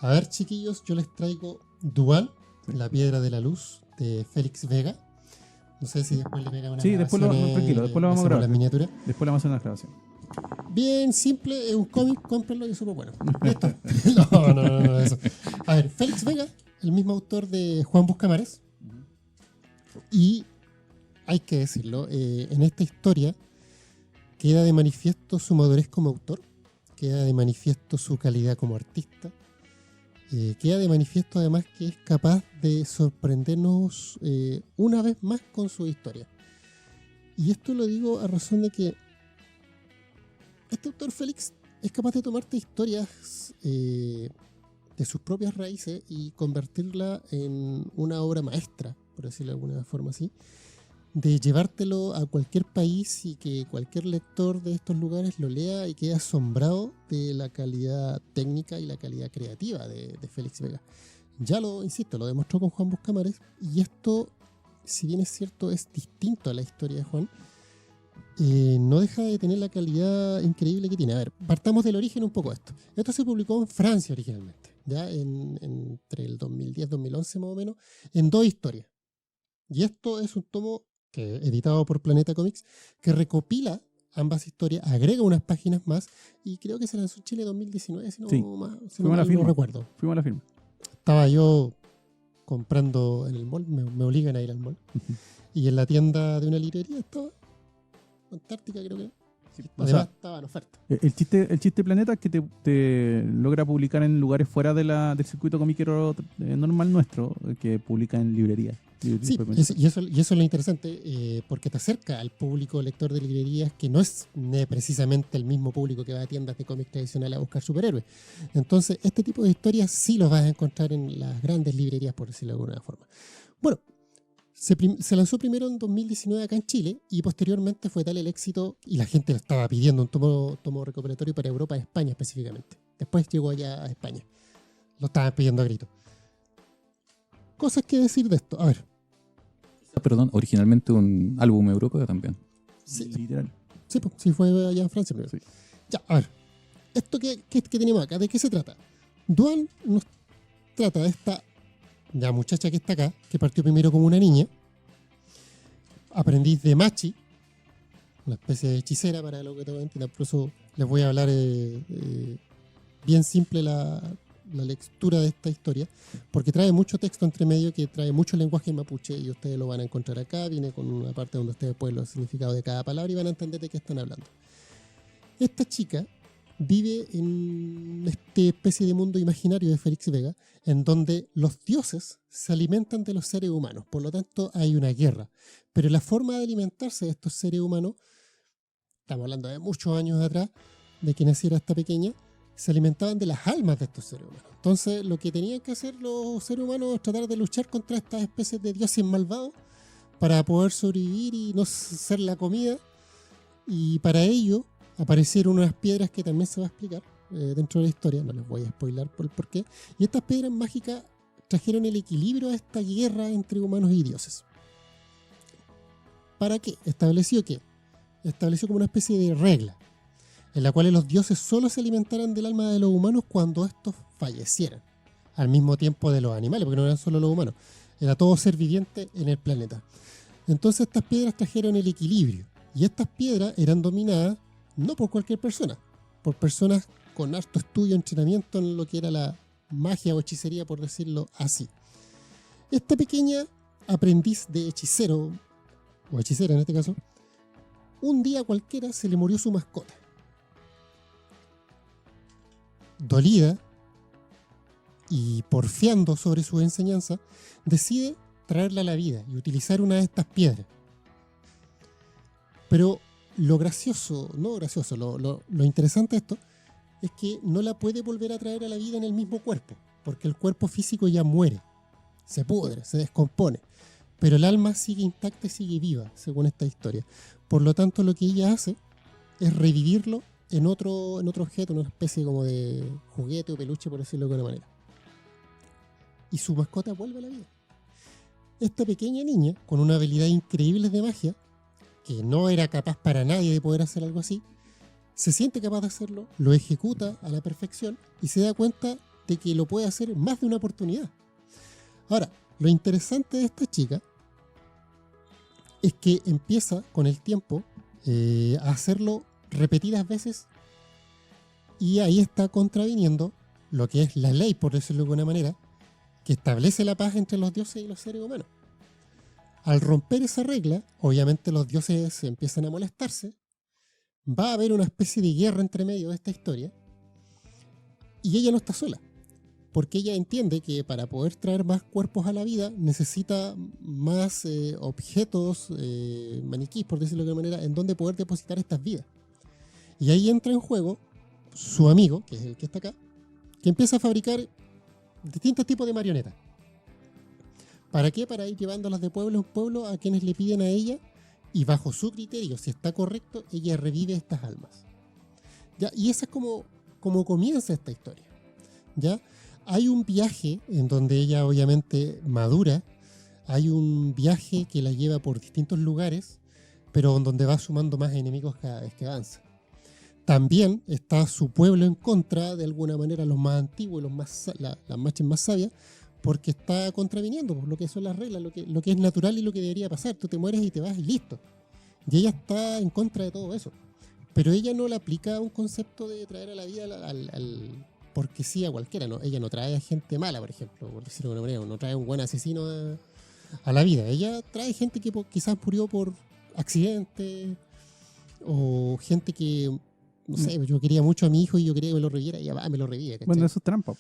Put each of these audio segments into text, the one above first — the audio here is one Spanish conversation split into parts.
A ver, chiquillos, yo les traigo Dual, la piedra de la luz, de Félix Vega. No sé si después le pega una Sí, después grabación, tranquilo, después lo vamos a hacemos grabar. las miniaturas. Después le vamos a hacer una grabación. Bien simple, es un cómic, cómprenlo y es súper bueno. Listo. No, eso. A ver, Félix Vega, el mismo autor de Juan Buscamares. Y hay que decirlo, en esta historia queda de manifiesto su madurez como autor, queda de manifiesto su calidad como artista, queda de manifiesto además que es capaz de sorprendernos una vez más con su historia. Y esto lo digo a razón de que este autor Félix es capaz de tomarte historias de sus propias raíces y convertirla en una obra maestra, por decirlo de alguna forma así, de llevártelo a cualquier país y que cualquier lector de estos lugares lo lea y quede asombrado de la calidad técnica y la calidad creativa de Félix Vega. Ya lo, insisto, lo demostró con Juan Buscamares, y esto, si bien es cierto, es distinto a la historia de Juan, no deja de tener la calidad increíble que tiene. A ver, partamos del origen un poco de esto. Esto se publicó en Francia originalmente, ya entre el 2010-2011 más o menos, en 2 historias. Y esto es un tomo editado por Planeta Comics, que recopila ambas historias, agrega unas páginas más, y creo que se lanzó en Chile en 2019, si no, Sí. si no mal no recuerdo. Fuimos a la firma. Estaba yo comprando en el mall, me obligan a ir al mall, y en la tienda de una librería estaba Antártica, creo que. Sí, Además estaba en oferta. El chiste Planeta es que te logra publicar en lugares fuera del circuito comiquero normal nuestro, que publica en librerías. Sí, y eso es lo interesante, porque te acerca al público lector de librerías, que no es precisamente el mismo público que va a tiendas de cómics tradicionales a buscar superhéroes. Entonces, este tipo de historias sí los vas a encontrar en las grandes librerías, por decirlo de alguna forma. Bueno, se lanzó primero en 2019 acá en Chile, y posteriormente fue tal el éxito, y la gente lo estaba pidiendo, un tomo recopilatorio para Europa y España específicamente. Después llegó allá a España. Lo estaban pidiendo a gritos. Cosas que decir de esto. A ver. Perdón, originalmente un álbum europeo también. Sí, literal. Sí, fue allá en Francia primero. Sí. Ya, a ver. ¿Esto qué tenemos acá? ¿De qué se trata? Duan nos trata de esta muchacha que está acá, que partió primero como una niña, aprendiz de Machi, una especie de hechicera, para lo que te voy a entender. Por eso les voy a hablar bien simple la lectura de esta historia, porque trae mucho texto entre medio, que trae mucho lenguaje mapuche, y ustedes lo van a encontrar acá. Viene con una parte donde ustedes pueden los significados de cada palabra y van a entender de qué están hablando. Esta chica vive en esta especie de mundo imaginario de Félix Vega, en donde los dioses se alimentan de los seres humanos, por lo tanto hay una guerra. Pero la forma de alimentarse de estos seres humanos, estamos hablando de muchos años atrás, de que naciera esta pequeña, se alimentaban de las almas de estos seres humanos. Entonces, lo que tenían que hacer los seres humanos es tratar de luchar contra estas especies de dioses malvados para poder sobrevivir y no ser la comida. Y para ello aparecieron unas piedras que también se va a explicar dentro de la historia. No les voy a spoiler por qué. Y estas piedras mágicas trajeron el equilibrio a esta guerra entre humanos y dioses. ¿Para qué? Estableció como una especie de regla, en la cual los dioses solo se alimentaran del alma de los humanos cuando estos fallecieran, al mismo tiempo de los animales, porque no eran solo los humanos, era todo ser viviente en el planeta. Entonces estas piedras trajeron el equilibrio, y estas piedras eran dominadas no por cualquier persona, por personas con harto estudio, entrenamiento en lo que era la magia o hechicería, por decirlo así. Esta pequeña aprendiz de hechicero, o hechicera en este caso, un día cualquiera se le murió su mascota. Dolida y porfiando sobre su enseñanza, decide traerla a la vida y utilizar una de estas piedras. Pero lo interesante de esto es que no la puede volver a traer a la vida en el mismo cuerpo, porque el cuerpo físico ya muere, se pudre, se descompone, pero el alma sigue intacta y sigue viva, según esta historia. Por lo tanto, lo que ella hace es revivirlo en otro objeto, en una especie como de juguete o peluche, por decirlo de alguna manera. Y su mascota vuelve a la vida. Esta pequeña niña, con una habilidad increíble de magia, que no era capaz para nadie de poder hacer algo así, se siente capaz de hacerlo, lo ejecuta a la perfección y se da cuenta de que lo puede hacer en más de una oportunidad. Ahora, lo interesante de esta chica es que empieza con el tiempo a hacerlo repetidas veces y ahí está contraviniendo lo que es la ley, por decirlo de alguna manera, que establece la paz entre los dioses y los seres humanos. Al romper esa regla, obviamente los dioses empiezan a molestarse, va a haber una especie de guerra entre medio de esta historia y ella no está sola, porque ella entiende que para poder traer más cuerpos a la vida necesita más objetos, maniquís, por decirlo de alguna manera, en donde poder depositar estas vidas. Y ahí entra en juego su amigo, que es el que está acá, que empieza a fabricar distintos tipos de marionetas. ¿Para qué? Para ir llevándolas de pueblo en pueblo a quienes le piden a ella, y bajo su criterio, si está correcto, ella revive estas almas. ¿Ya? Y esa es como comienza esta historia. ¿Ya? Hay un viaje en donde ella obviamente madura, hay un viaje que la lleva por distintos lugares, pero en donde va sumando más enemigos cada vez que avanza. También está su pueblo en contra, de alguna manera, los más antiguos, las machas más sabias, porque está contraviniendo por lo que son las reglas, lo que es natural y lo que debería pasar. Tú te mueres y te vas y listo. Y ella está en contra de todo eso. Pero ella no le aplica un concepto de traer a la vida porque sí a cualquiera, ¿no? Ella no trae a gente mala, por ejemplo, por decirlo de alguna manera, no trae un buen asesino a la vida. Ella trae gente que quizás murió por accidente, o gente que, no sé, yo quería mucho a mi hijo y yo quería que me lo reviviera y ya va, me lo revive, ¿cachai? Bueno, eso es trampa.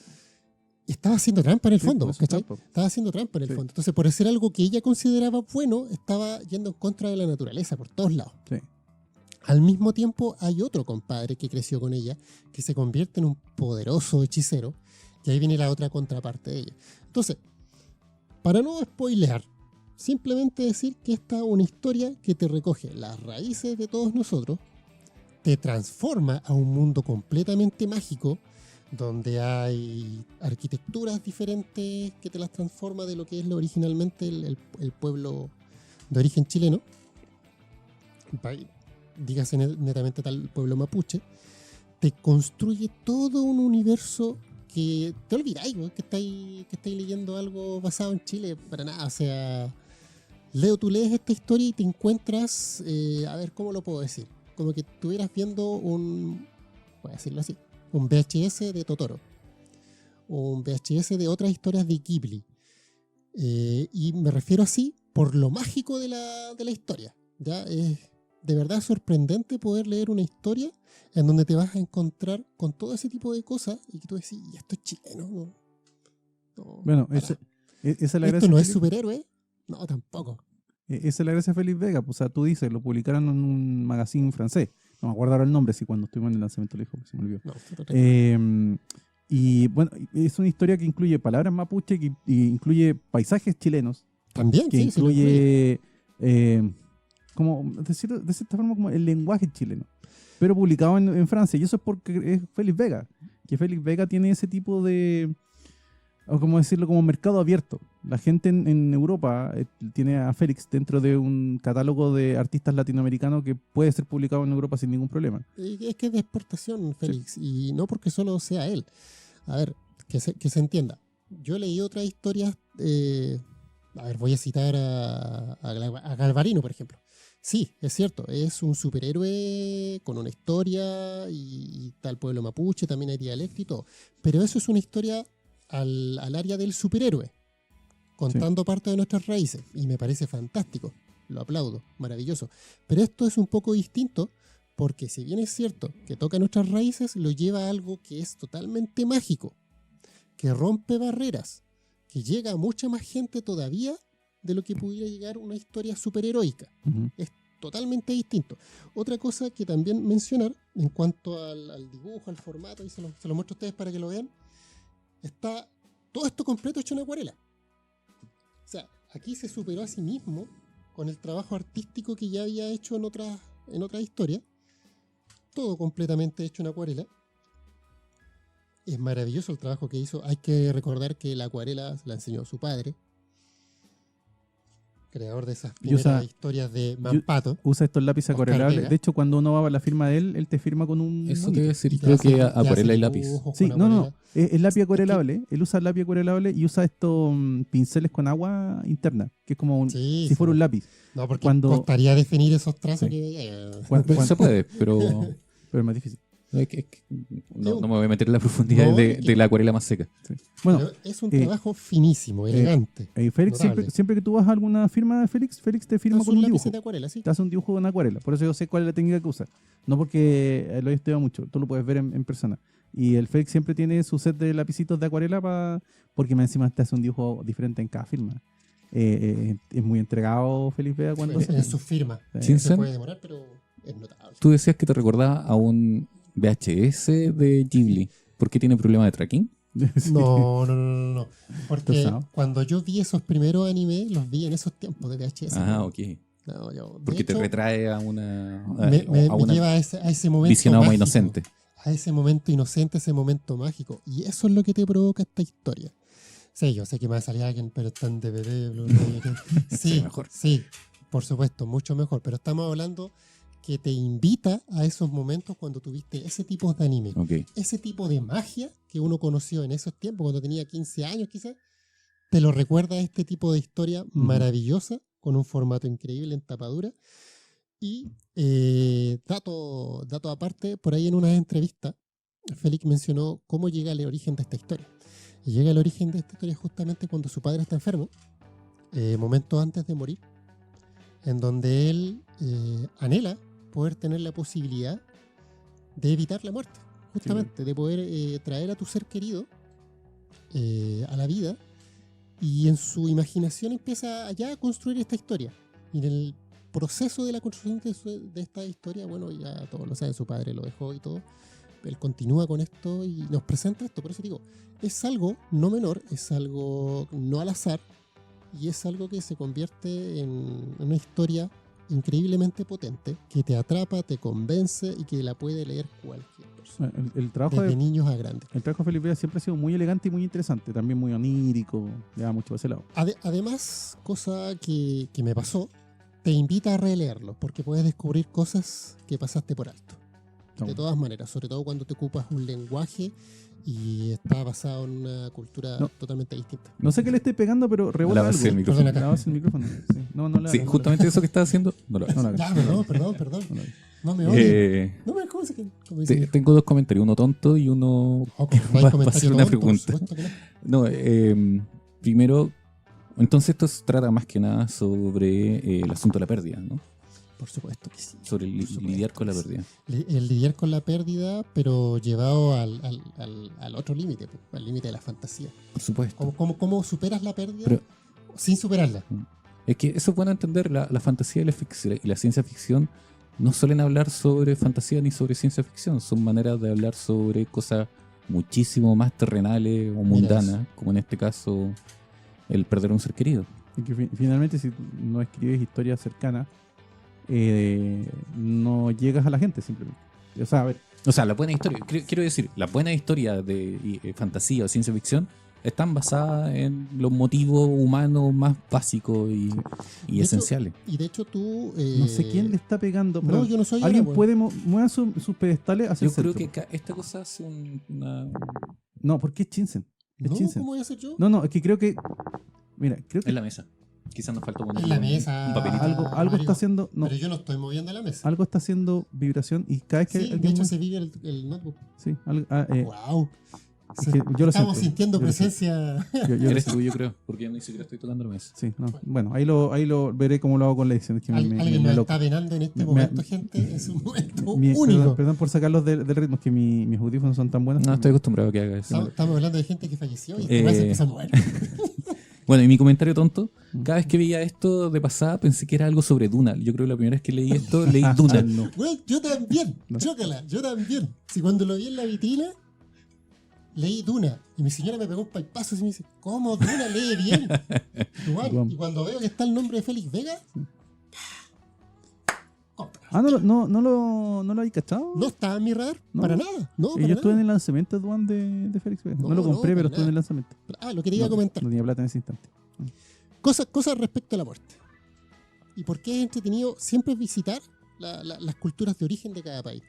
Estaba haciendo trampa en el Sí, fondo, pues, eso es ¿cachai? trampa. Estaba haciendo trampa en el Sí. fondo. Entonces, por hacer algo que ella consideraba bueno, estaba yendo en contra de la naturaleza por todos lados. Sí. Al mismo tiempo, hay otro compadre que creció con ella, que se convierte en un poderoso hechicero, y ahí viene la otra contraparte de ella. Entonces, para no spoilear, simplemente decir que esta es una historia que te recoge las raíces de todos nosotros, te transforma a un mundo completamente mágico, donde hay arquitecturas diferentes que te las transforma de lo que es originalmente el pueblo de origen chileno. Dígase netamente tal pueblo mapuche, te construye todo un universo que te olvidáis, ¿no? que estáis leyendo algo basado en Chile, para nada. O sea, tú lees esta historia y te encuentras, a ver, ¿cómo lo puedo decir? Como que estuvieras viendo voy a decirlo así, un VHS de Totoro, o un VHS de otras historias de Ghibli. Y me refiero así por lo mágico de la historia. ¿Ya? Es de verdad sorprendente poder leer una historia en donde te vas a encontrar con todo ese tipo de cosas y que tú decís, y esto es chileno. No, Bueno, para. esa es la ¿Esto gracia. no es Felipe. superhéroe? No, tampoco. Esa es la gracia de Félix Vega. Pues, o sea, tú dices, lo publicaron en un magazine francés. No me acuerdo ahora el nombre, si cuando estuvimos en el lanzamiento lo dijo, se me olvidó. No, Y bueno, es una historia que incluye palabras mapuche, que incluye paisajes chilenos, también, que sí, se lo incluye. incluye, como decir de cierta forma, como el lenguaje chileno, pero publicado en Francia. Y eso es porque es Félix Vega, que Félix Vega tiene ese tipo de, o como decirlo, como mercado abierto. La gente en Europa tiene a Félix dentro de un catálogo de artistas latinoamericanos que puede ser publicado en Europa sin ningún problema. Es que es de exportación, Félix, y no porque solo sea él. A ver, que se entienda. Yo leí otras historias, a ver, voy a citar a Galvarino, por ejemplo. Sí, es cierto, es un superhéroe con una historia y tal pueblo mapuche, también hay dialecto y todo. Pero eso es una historia al área del superhéroe, contando parte de nuestras raíces, y me parece fantástico, lo aplaudo, maravilloso. Pero esto es un poco distinto, porque si bien es cierto que toca nuestras raíces, lo lleva a algo que es totalmente mágico, que rompe barreras, que llega a mucha más gente todavía de lo que pudiera llegar una historia superheroica. Uh-huh. Es totalmente distinto. Otra cosa que también mencionar, en cuanto al dibujo, al formato, y se lo muestro a ustedes para que lo vean, está todo esto completo hecho en acuarela. O sea, aquí se superó a sí mismo con el trabajo artístico que ya había hecho en otras historias. Todo completamente hecho en acuarela. Es maravilloso el trabajo que hizo. Hay que recordar que la acuarela la enseñó su padre. creador de esas Y usa- primeras historias de Mampato. Usa estos lápices Oscar acuarelables. Vega. De hecho, cuando uno va a la firma de él te firma con un... Eso te monito. iba a decir, Y te creo hace- que te hace acuarela y lápiz. dibujos Sí, con no, acuarela. es lápiz acuarelable. Él usa lápiz acuarelable y usa estos pinceles con agua interna, que es como Sí, si fuera sí. un lápiz. No, porque Cuando- costaría definir esos trazos Sí. que... Se puede, pero Pero es más difícil. no me voy a meter en la profundidad No, de, es que- de la acuarela más seca. Sí. Bueno, Pero es un trabajo finísimo, eh, elegante. Félix, notable. siempre que tú vas a alguna firma de Félix te firma Es con un lápiz dibujo. de acuarela, sí. Te hace un dibujo con acuarela. Por eso yo sé cuál es la técnica que usa. No porque lo he estudiado mucho. Tú lo puedes ver en persona. Y el Félix siempre tiene su set de lapicitos de acuarela porque más encima te hace un dibujo diferente en cada firma. Es muy entregado Félix Vega cuando En, hace. en su firma. Sin Se ser- puede demorar, pero es notable. Tú decías que te recordaba a un VHS de Ghibli. ¿Por qué tiene problema de tracking? Sí. No. Porque Pesado. cuando yo vi esos primeros animes, los vi en esos tiempos de VHS. Ah, ok. No, de Porque te hecho, retrae a una, me a una lleva a ese momento visionado más mágico, inocente. a ese momento inocente, ese momento mágico. Y eso es lo que te provoca esta historia. Sí, yo sé que me va a salir alguien, pero está en DVD, Blu-ray. Sí, mejor. sí, por supuesto, mucho mejor. Pero estamos hablando que te invita a esos momentos cuando tuviste ese tipo de anime. Ok. Ese tipo de magia que uno conoció en esos tiempos, cuando tenía 15 años quizás, te lo recuerda a este tipo de historia maravillosa, con un formato increíble en tapadura. Y dato aparte, por ahí en una entrevista, Félix mencionó cómo llega al origen de esta historia. Y llega al origen de esta historia justamente cuando su padre está enfermo, momentos antes de morir, en donde él anhela poder tener la posibilidad de evitar la muerte, justamente, de poder traer a tu ser querido a la vida, y en su imaginación empieza ya a construir esta historia. Y en el proceso de la construcción de esta historia, bueno, ya todos lo saben, su padre lo dejó y todo, él continúa con esto y nos presenta esto. Por eso digo, es algo no menor, es algo no al azar, y es algo que se convierte en una historia increíblemente potente, que te atrapa, te convence y que la puede leer cualquier persona, El trabajo desde de niños a grandes. El trabajo de Félix Vega siempre ha sido muy elegante y muy interesante, también muy onírico, le da mucho por ese lado. Además, cosa que me pasó, te invita a releerlo, porque puedes descubrir cosas que pasaste por alto. De todas maneras, sobre todo cuando te ocupas un lenguaje y está basado en una cultura No. totalmente distinta. No sé qué le estoy pegando, pero revuelve La base algo. del micrófono. Perdón, acá. La base del micrófono. Sí. No la Sí, hagas, justamente eso que estás haciendo. No lo hagas. no la hagas. Ya, perdón. No la hagas. No me odien. Eh, No me ¿cómo se que- cómo dice? tengo dos comentarios, uno tonto y uno Ojo, no hay va a comentario hacer una tonto, por pregunta. supuesto que no. No, primero, entonces esto se trata más que nada sobre el asunto de la pérdida, ¿no? Por supuesto que sí. Sobre Por supuesto lidiar con la que sí. pérdida. El lidiar con la pérdida, pero llevado al otro límite, pues, al límite de la fantasía. Por supuesto. ¿Cómo superas la pérdida Pero- sin superarla? Es que eso es bueno entender, la fantasía y la ciencia ficción no suelen hablar sobre fantasía ni sobre ciencia ficción, son maneras de hablar sobre cosas muchísimo más terrenales o mundanas, como en este caso el perder a un ser querido. Y que finalmente, si no escribes historias cercanas, no llegas a la gente simplemente. O sea, a ver, O sea, la buena historia, quiero decir, la buena historia de fantasía o ciencia ficción están basadas en los motivos humanos más básicos y De hecho, esenciales. Y de hecho tú... no sé quién le está pegando. No, Perdón, yo no soy ¿alguien yo, puede mover sus pedestales hacia Yo el creo centro? que esta cosa hace una... No, porque es Chinsen. Es No, Chinsen. ¿cómo voy a hacer yo? No, es que creo que... Mira, creo que En la mesa. Quizás nos faltó poner En la mesa. un papelito. algo Mario, está haciendo... No, Pero yo no estoy moviendo la mesa. algo está haciendo vibración y cada vez que Sí, de alguien hecho mueve- se vive el notebook. Sí, ¡Wow! es que yo lo Estamos siento, sintiendo yo lo siento. presencia. yo Eres tú, yo creo, porque yo ni siquiera estoy tocando la mesa. Sí, no. Bueno, ahí lo veré cómo lo hago con la edición. Es que Alguien nos loco. está venando en este Me- momento, gente. Es un momento Mi- único. perdón por sacarlos del ritmo, es que mis audífonos son tan buenos. No, que estoy acostumbrado a que haga eso. Estamos hablando de gente que falleció y este weón se empezó a mover. Bueno, y mi comentario tonto, cada vez que veía esto de pasada pensé que era algo sobre Duna. Yo creo que la primera vez que leí esto, leí Duna. No. Weón, yo también. No. Chócala, yo también. Si cuando lo vi en la vitrina, leí Duna. Y mi señora me pegó un palpazo y me dice, ¿cómo Duna lee bien? Igual. Guam. Y cuando veo que está el nombre de Félix Vega, compra. Ah, no lo habéis cachado. No estaba en mi radar, No. para nada. No, para Yo estuve en nada. el lanzamiento de Duan de Félix Vega. No, No, lo compré, no, pero para estuve en el nada. lanzamiento. Ah, lo que te iba a No, comentar. no tenía plata en ese instante. Cosas respecto a la muerte. y por qué es entretenido siempre visitar las culturas de origen de cada país.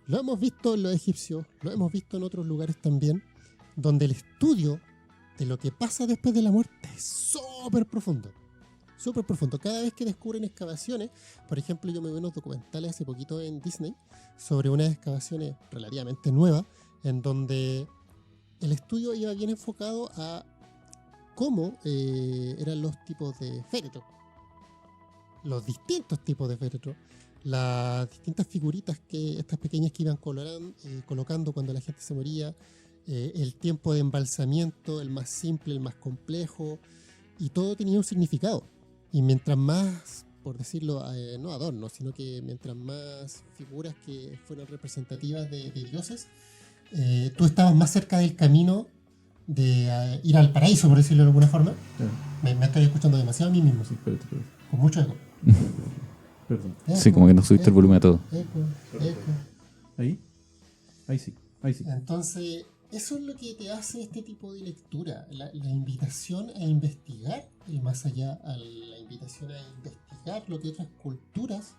Lo hemos visto en los egipcios, lo hemos visto en otros lugares también, donde el estudio de lo que pasa después de la muerte es súper profundo. Súper profundo. Cada vez que descubren excavaciones, por ejemplo, yo me vi unos documentales hace poquito en Disney sobre unas excavaciones relativamente nuevas, en donde el estudio iba bien enfocado a cómo eran los tipos de féretro, los distintos tipos de féretro, las distintas figuritas que estas pequeñas que iban colocando cuando la gente se moría, el tiempo de embalsamiento, el más simple, el más complejo, y todo tenía un significado. Y mientras más, por decirlo, no adornos, sino que mientras más figuras que fueron representativas de dioses, tú estabas más cerca del camino de ir al paraíso, por decirlo de alguna forma. Me estoy escuchando demasiado a mí mismo, Sí, espérate. con mucho eco. Perdón. Sí, como que no subiste el volumen a todo. Eco. ¿Ahí? Ahí sí. Entonces, eso es lo que te hace este tipo de lectura, la invitación a investigar el más allá, a la invitación a investigar lo que otras culturas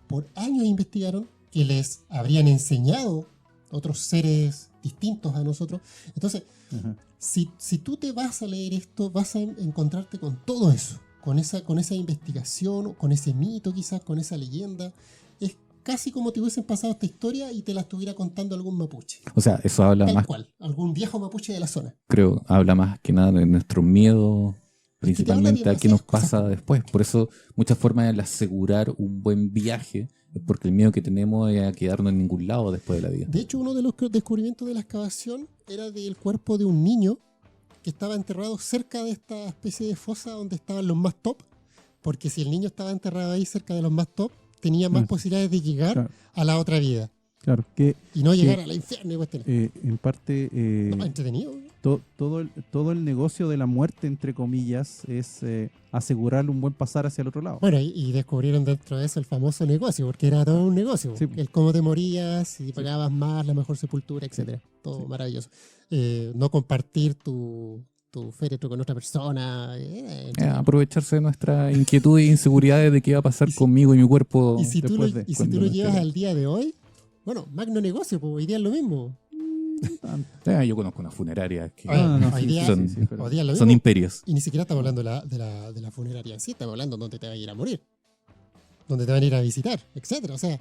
por años investigaron, que les habrían enseñado otros seres distintos a nosotros. Entonces, Ajá. si tú te vas a leer esto, vas a encontrarte con todo eso, con esa investigación, con ese mito quizás, con esa leyenda. Es casi como te hubiesen pasado esta historia y te la estuviera contando algún mapuche. O sea, eso habla Tal más, cual, algún viejo mapuche de la zona. creo, habla más que nada de nuestro miedo, principalmente a qué nos demasiadas cosas, pasa después. Por eso, muchas formas de asegurar un buen viaje es porque el miedo que tenemos es a quedarnos en ningún lado después de la vida. De hecho, uno de los descubrimientos de la excavación era del cuerpo de un niño que estaba enterrado cerca de esta especie de fosa donde estaban los más top, porque si el niño estaba enterrado ahí cerca de los más top, tenía más posibilidades de llegar Claro. a la otra vida Claro, que y no llegar a la infierno y cuestiones. en parte No, entretenido. todo el negocio de la muerte, entre comillas, es asegurar un buen pasar hacia el otro lado. Bueno, y descubrieron dentro de eso el famoso negocio, porque era todo un negocio. Sí. El cómo te morías, si pagabas más, la mejor sepultura, etcétera. Todo maravilloso. No compartir tu féretro con otra persona. Aprovecharse de nuestra inquietud e inseguridades de qué va a pasar conmigo y mi cuerpo. Y si tú después de- lo cuando llevas nos quede. al día de hoy, bueno, magno negocio, pues hoy día es lo mismo. Yo conozco una funeraria que Hoy sí, día, son- pero- hoy día es lo son mismo. imperios. Y ni siquiera estamos hablando de la funeraria en sí, estamos hablando de dónde te va a ir a morir, dónde te van a ir a visitar, etcétera. O sea,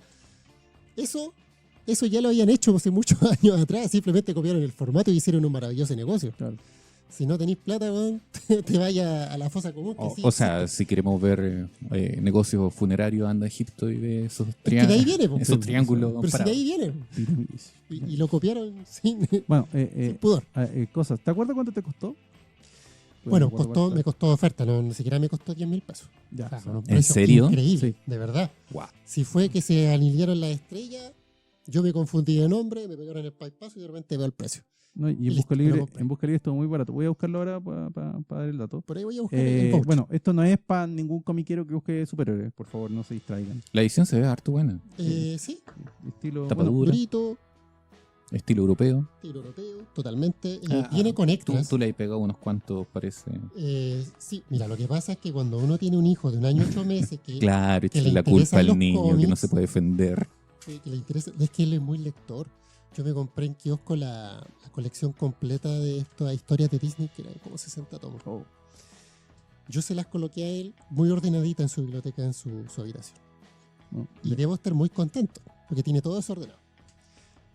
eso ya lo habían hecho hace muchos años atrás, simplemente copiaron el formato y hicieron un maravilloso negocio. Claro. Si no tenéis plata, weón, te vaya a la fosa común. Que sí O sea, existe. si queremos ver negocios funerarios, anda a Egipto y ve esos, que de ahí viene, pues. esos triángulos. Pero si de parados. ahí viene. Pirámides. Y lo copiaron sin Bueno, pudor. cosas. ¿Te acuerdas cuánto te costó? Bueno, me acuerdo me costó oferta, no, ni siquiera me costó 10.000 pesos. Ya, O sea, son- un ¿En precio serio? Increíble, Sí. de verdad. Guau. Si fue que se alinearon las estrellas, yo me confundí de nombre, me pegaron el bypass y de repente veo el precio. No, y Y en listo, Busca me lo Libre, compré. en Busca Libre esto es muy barato. Voy a buscarlo ahora para dar el dato. Por ahí voy a buscar el voucher. Bueno, esto no es para ningún comiquero que busque superhéroes. Por favor, no se distraigan. La edición se ve harto buena. Sí, Estilo. Tapa bueno, dura. durito, Estilo europeo. estilo europeo, totalmente. Ah, Viene con extras. Tú le has pegado unos cuantos, parece. Sí, mira, lo que pasa es que cuando uno tiene un hijo de un año y 8 meses Claro, que echarle le la culpa interesan al los niño que no cómics, se puede defender. que le interesa, es que él es muy lector. Yo me compré en kiosco la colección completa de estas historias de Disney, que eran como 60 tomos. Oh. Yo se las coloqué a él muy ordenadita en su biblioteca, en su habitación. no, Y debo estar muy contento, porque tiene todo desordenado.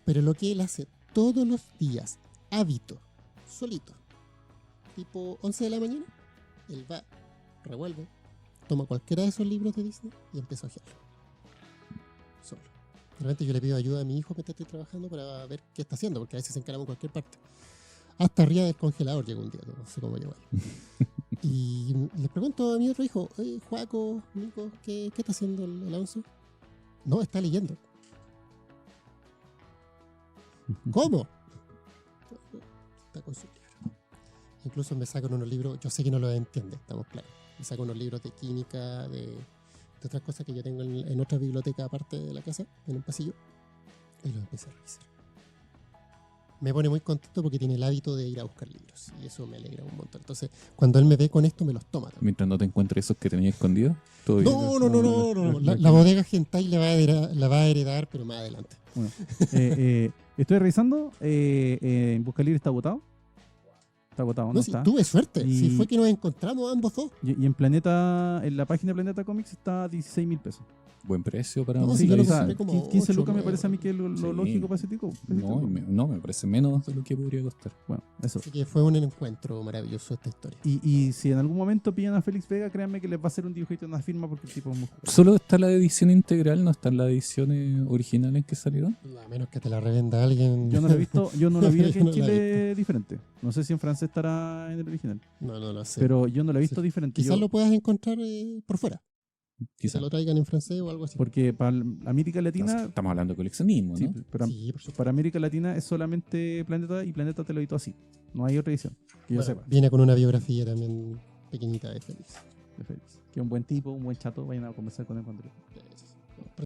Pero lo que él hace todos los días, hábito, solito, tipo 11 de la mañana, él va, revuelve, toma cualquiera de esos libros de Disney y empieza a ojearlo. Solo. De repente yo le pido ayuda a mi hijo mientras estoy trabajando para ver qué está haciendo, porque a veces se encarama en cualquier parte. Hasta arriba del congelador llegó un día, no sé cómo llegó ahí. Y le pregunto a mi otro hijo, oye, Joaco, Nico, ¿qué está haciendo el Alonso? No, está leyendo. ¿Cómo? Está con su libro. Incluso me sacan unos libros, yo sé que no los entiende, estamos claros. Me sacan unos libros de química, de otras cosas que yo tengo en otra biblioteca aparte de la casa, en un pasillo, y los empecé a revisar. me pone muy contento porque tiene el hábito de ir a buscar libros. Y eso me alegra un montón. Entonces, cuando él me ve con esto, me los toma también. Mientras no te encuentres esos que tenías escondidos, todo bien. No. La bodega Gentai la va a heredar, pero más adelante. Bueno, estoy revisando. En Busca Libre está agotado. Está agotado, ¿no? No, sí, Está. tuve suerte. Y- Si fue que nos encontramos ambos dos. Y en la página de Planeta Comics está a 16.000 pesos. Buen precio para No, una sí, yo lo o sea, compré como 15 8, lucas me 9. parece a mí que es lo Sí. lógico para ese tipo. No, me parece menos de lo que podría costar. Bueno, eso. Así que fue un encuentro maravilloso esta historia. Y si en algún momento pillan a Félix Vega, créanme que les va a hacer un dibujito en una firma porque el tipo es muy joven. Solo está la edición integral, no están las ediciones originales que salieron. A menos que te la revenda alguien. Yo no lo he visto, yo no lo vi aquí Yo en no la he Chile diferente. No sé si en francés estará en el original. No lo sé. Pero yo no lo he visto Sí. diferente. Quizás Yo- lo puedas encontrar por fuera. Que Quizás. lo traigan en francés o algo así. Porque para América Latina, Estamos hablando de coleccionismo, ¿no? sí, pero Sí, por supuesto. para América Latina es solamente Planeta y Planeta te lo editó así. No hay otra edición, que yo Bueno, sepa, viene con una biografía también pequeñita de Félix. de Félix. Que es un buen tipo, un buen chato, vayan a conversar con él cuando Pero